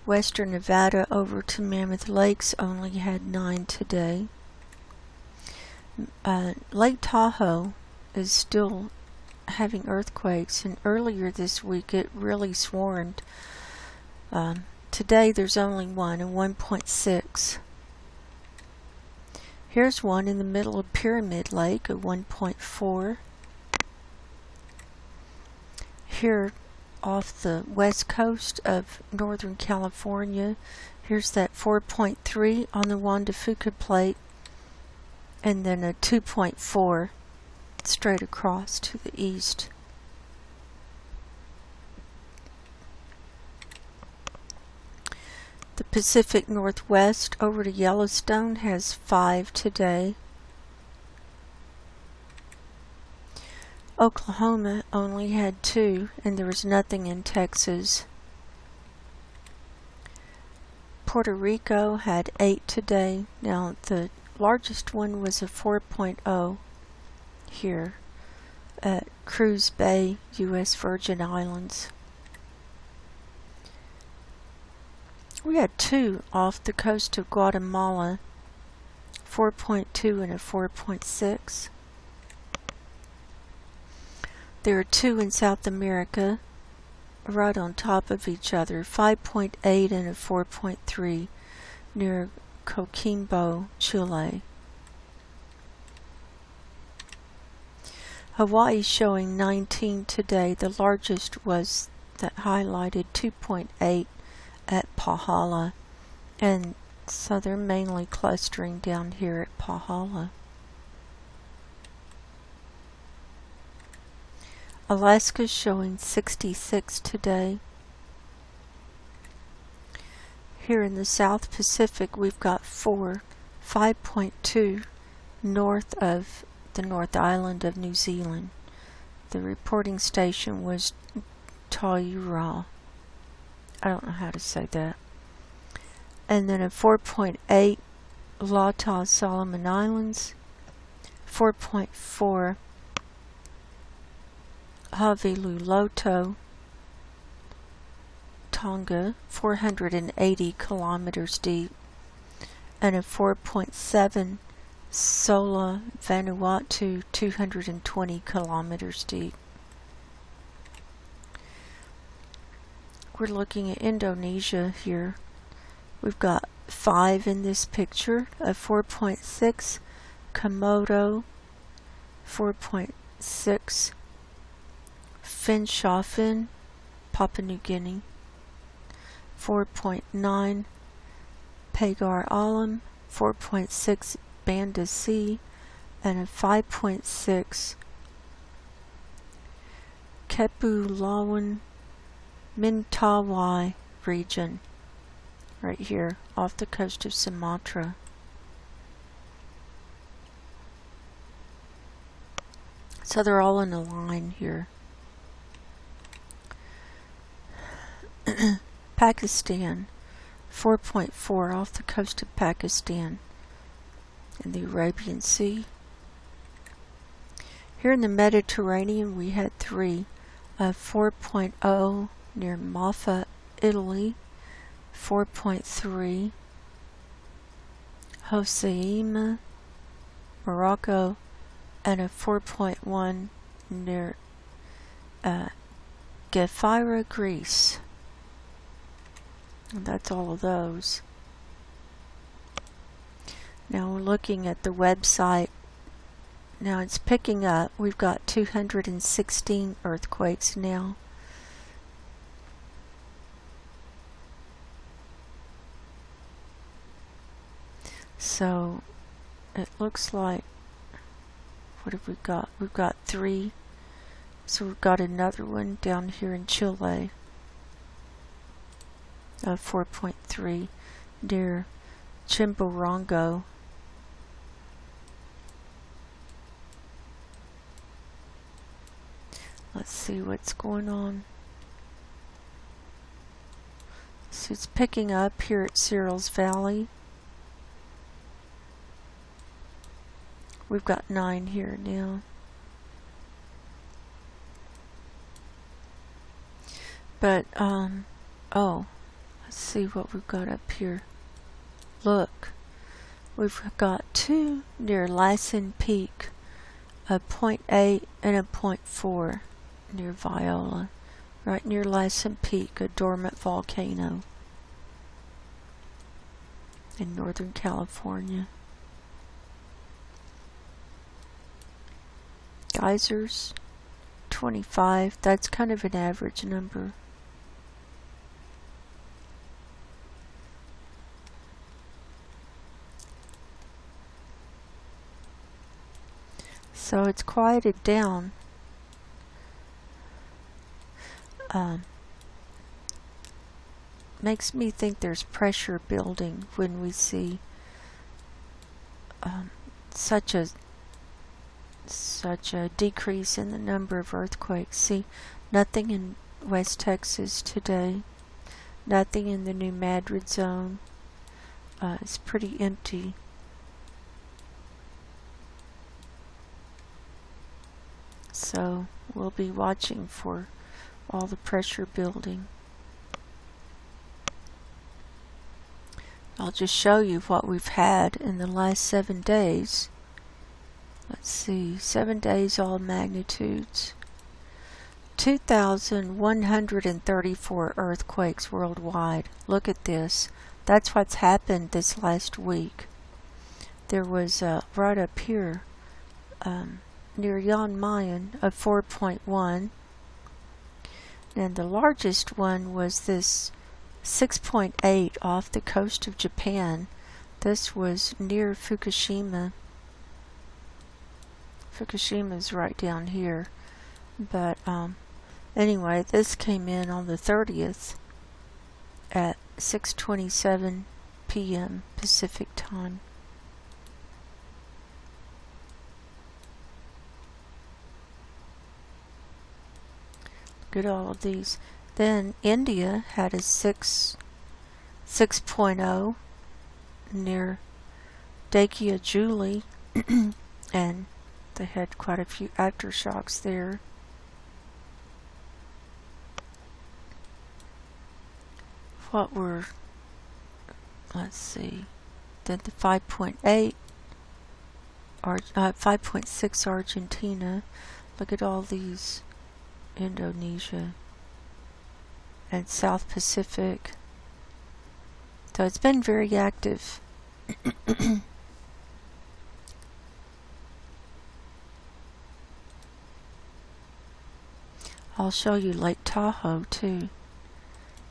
A: Western Nevada over to Mammoth Lakes only had 9 today. Lake Tahoe is still having earthquakes, and earlier this week it really swarmed. Today there's only one, a 1.6. Here's one in the middle of Pyramid Lake, a 1.4. Here off the west coast of Northern California, here's that 4.3 on the Juan de Fuca plate, and then a 2.4 straight across to the east. The Pacific Northwest over to Yellowstone has 5 today. Oklahoma only had 2, and there was nothing in Texas. Puerto Rico had 8 today. Now the largest one was a 4.0 here at Cruz Bay, U.S. Virgin Islands. We had 2 off the coast of Guatemala, 4.2 and a 4.6. There are 2 in South America, right on top of each other, 5.8 and a 4.3 near Coquimbo, Chile. Hawaii showing 19 today. The largest was that highlighted 2.8 at Pahala, and so they're mainly clustering down here at Pahala. Alaska's showing 66 today. Here in the South Pacific we've got 4, 5.2 north of the North Island of New Zealand. The reporting station was Taurua. I don't know how to say that. And then a 4.8 Lata Solomon Islands, 4.4 Haviluloto, Tonga, 480 kilometers deep, and a 4.7 Sola Vanuatu, 220 kilometers deep. We're looking at Indonesia here. We've got 5 in this picture, a 4.6 Komodo, 4.6 Finschhafen, Papua New Guinea, 4.9 Pagar Alam, 4.6 Banda Sea, and a 5.6 Kepulauan Mentawai region, right here off the coast of Sumatra. So they're all in a line here. Pakistan, 4.4 off the coast of Pakistan in the Arabian Sea. Here in the Mediterranean we had 3, 4.0 near Malta, Italy, 4.3 Hoceima, Morocco, and a 4.1 near Gefyra, Greece. And that's all of those. Now we're looking at the website. Now it's picking up. We've got 216 earthquakes now. So it looks like, what have we got? We've got 3. So we've got another one down here in Chile of 4.3 near Chimborongo. Let's see what's going on. So it's picking up here at Cyril's Valley. We've got 9 here now. But, oh, let's see what we've got up here. Look, we've got 2 near Lyson Peak, a 0.8 and a 0.4 near Viola, right near Lyson Peak, a dormant volcano in Northern California. Geysers, 25, that's kind of an average number. So it's quieted down. Makes me think there's pressure building when we see such a decrease in the number of earthquakes. See, nothing in West Texas today, nothing in the New Madrid zone. It's pretty empty. So we'll be watching for all the pressure building. I'll just show you what we've had in the last 7 days. Let's see, 7 days, all magnitudes. 2,134 earthquakes worldwide. Look at this. That's what's happened this last week. There was right up here near Jan Mayen of 4.1. And the largest one was this 6.8 off the coast of Japan. This was near Fukushima. Fukushima's right down here. But anyway, this came in on the 30th at 6:27 p.m. Pacific time. Look at all of these. Then India had a 6.0 near Dakia Julie, and they had quite a few aftershocks there. What were, let's see, then the 5.8, 5.6 Argentina. Look at all these. Indonesia and South Pacific. So it's been very active. I'll show you Lake Tahoe too.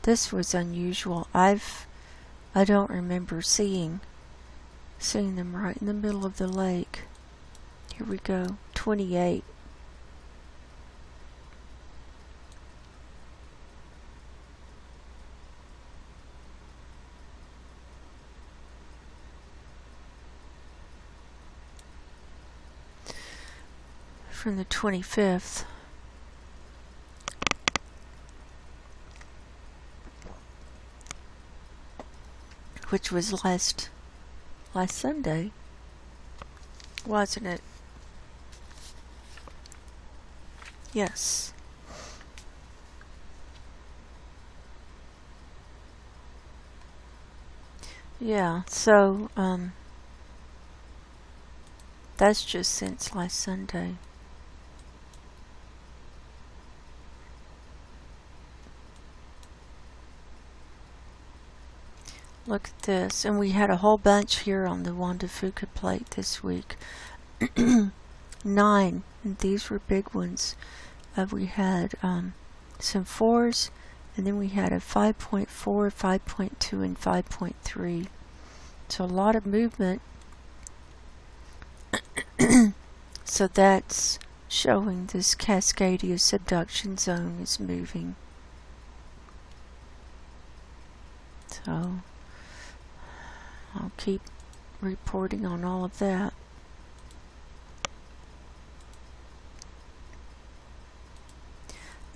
A: This was unusual. I don't remember seeing them right in the middle of the lake. Here we go, 28. From the 25th. Which was last Sunday, wasn't it? Yes. Yeah, so that's just since last Sunday. Look at this, and we had a whole bunch here on the Juan de Fuca plate this week. 9, and these were big ones. We had some 4s, and then we had a 5.4, 5.2, and 5.3. So a lot of movement. So that's showing this Cascadia subduction zone is moving. So I'll keep reporting on all of that.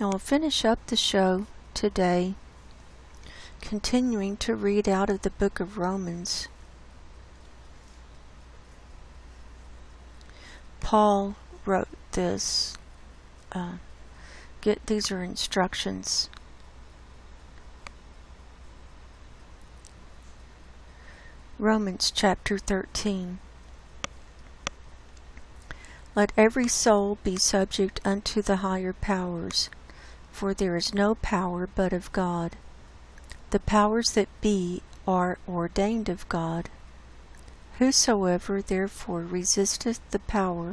A: And we'll finish up the show today, continuing to read out of the book of Romans. Paul wrote this. These are instructions. Romans chapter 13. Let every soul be subject unto the higher powers, for there is no power but of God. The powers that be are ordained of God. Whosoever therefore resisteth the power,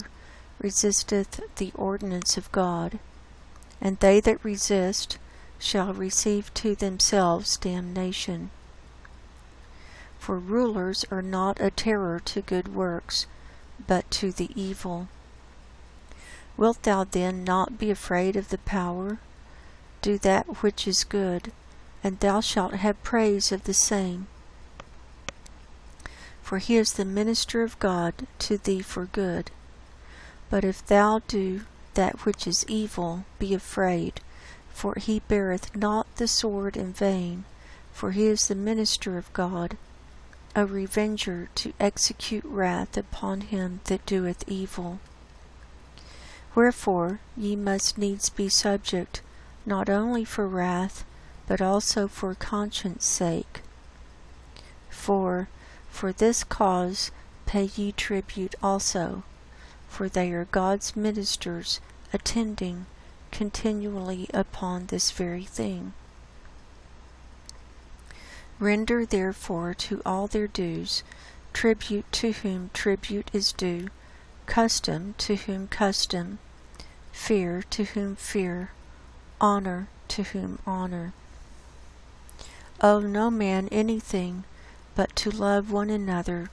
A: resisteth the ordinance of God, and they that resist shall receive to themselves damnation. For rulers are not a terror to good works, but to the evil. Wilt thou then not be afraid of the power? Do that which is good, and thou shalt have praise of the same. For he is the minister of God to thee for good. But if thou do that which is evil, be afraid, for he beareth not the sword in vain, for he is the minister of God, a revenger to execute wrath upon him that doeth evil. Wherefore ye must needs be subject, not only for wrath, but also for conscience sake. For this cause pay ye tribute also, for they are God's ministers, attending continually upon this very thing. Render therefore to all their dues, tribute to whom tribute is due, custom to whom custom, fear to whom fear, honor to whom honor. Owe no man anything but to love one another,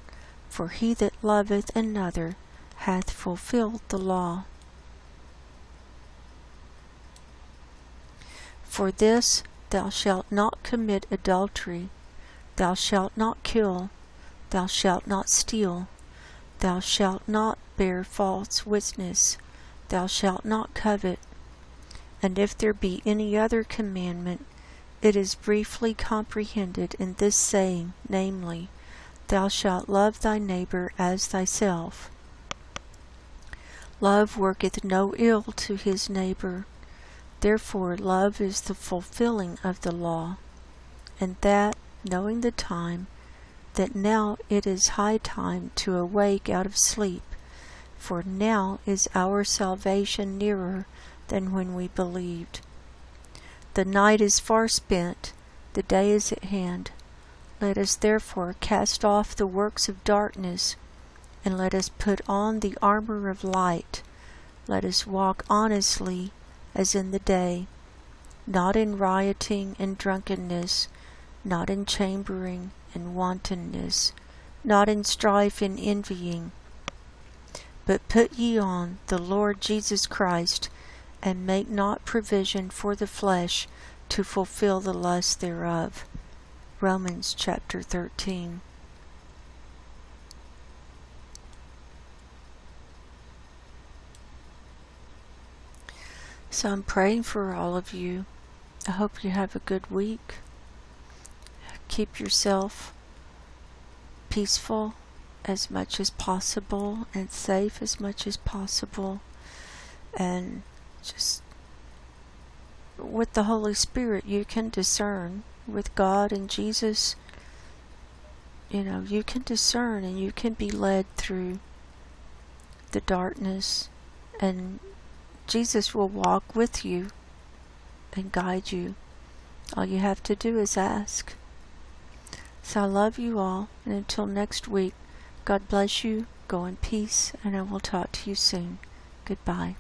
A: for he that loveth another hath fulfilled the law. For this, thou shalt not commit adultery, thou shalt not kill, thou shalt not steal, thou shalt not bear false witness, thou shalt not covet. And if there be any other commandment, it is briefly comprehended in this saying, namely, thou shalt love thy neighbor as thyself. Love worketh no ill to his neighbor. Therefore love is the fulfilling of the law, and that, knowing the time, that now it is high time to awake out of sleep, for now is our salvation nearer than when we believed. The night is far spent, the day is at hand. Let us therefore cast off the works of darkness, and let us put on the armor of light. Let us walk honestly as in the day, not in rioting and drunkenness, not in chambering and wantonness, not in strife and envying. But put ye on the Lord Jesus Christ, and make not provision for the flesh to fulfill the lust thereof. Romans chapter 13. So I'm praying for all of you. I hope you have a good week. Keep yourself peaceful as much as possible and safe as much as possible. And just with the Holy Spirit, you can discern. With God and Jesus, you can discern and you can be led through the darkness, and Jesus will walk with you and guide you. All you have to do is ask. So I love you all, and until next week, God bless you, go in peace, and I will talk to you soon. Goodbye.